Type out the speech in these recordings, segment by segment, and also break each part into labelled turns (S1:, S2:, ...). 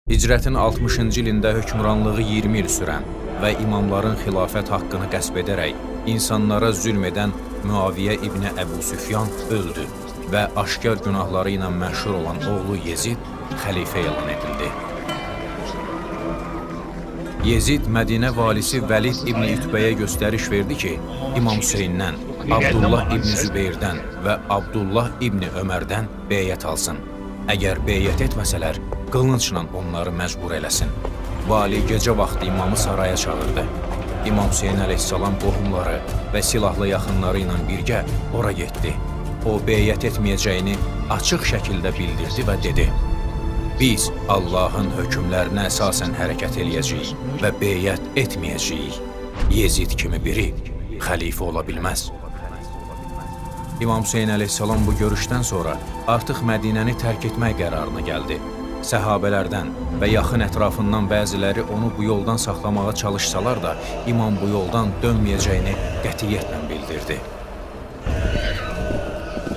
S1: Hicrətin 60-cı ilində hökmranlığı 20 il sürən və imamların xilafət haqqını qəsb edərək insanlara zülm edən Müaviyə İbni Əbu Süfyan öldü və aşkar günahları ilə məşhur olan oğlu Yezid xəlifə elan edildi. Yezid Mədinə valisi Vəlid İbni Ütbəyə göstəriş verdi ki, İmam Hüseyndən, Abdullah İbni Zübeyrdən və Abdullah İbni Ömərdən beyət alsın. Əgər beyət etməsələr, qılıncla onları məcbur eləsin. Vali gecə vaxtı imamı saraya çağırdı. İmam Hüseyin əleyhissalam qohumları və silahlı yaxınları ilə birgə ora getdi. O, beyət etməyəcəyini açıq şəkildə bildirdi və dedi: "Biz Allahın hökmlərinə əsasən hərəkət eləyəcəyik və beyət etməyəcəyik. Yezid kimi biri xəlifə ola bilməz." İmam Hüseyin əleyhissalam bu görüşdən sonra artıq Mədinəni tərk etmək qərarına gəldi. Səhabələrdən və yaxın ətrafından bəziləri onu bu yoldan saxlamağa çalışsalar da, imam bu yoldan dönməyəcəyini qətiyyətlə bildirdi.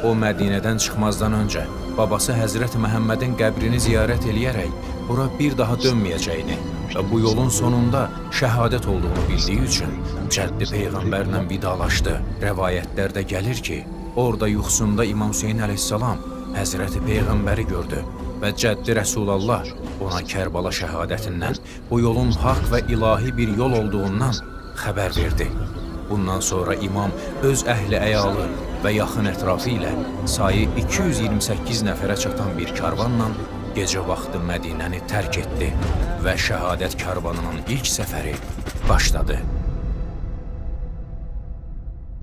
S1: O, Mədinədən çıxmazdan öncə babası Həzrəti Məhəmmədin qəbrini ziyarət eləyərək bura bir daha dönməyəcəyini və bu yolun sonunda şəhadət olduğunu bildiyi üçün cəddi Peyğəmbərlə vidalaşdı. Rəvayətlərdə gəlir ki, orada yuxusunda İmam Hüseyin əleyhissalam Həzrəti Peyğəmbəri gördü və cəddi Rəsulallah ona Kərbala şəhadətindən, bu yolun haqq və ilahi bir yol olduğundan xəbər verdi. Bundan sonra imam öz əhli əyalı və yaxın ətrafı ilə sayı 228 nəfərə çatan bir karvanla gecə vaxtı Mədinəni tərk etdi və şəhadət karvanının ilk səfəri başladı.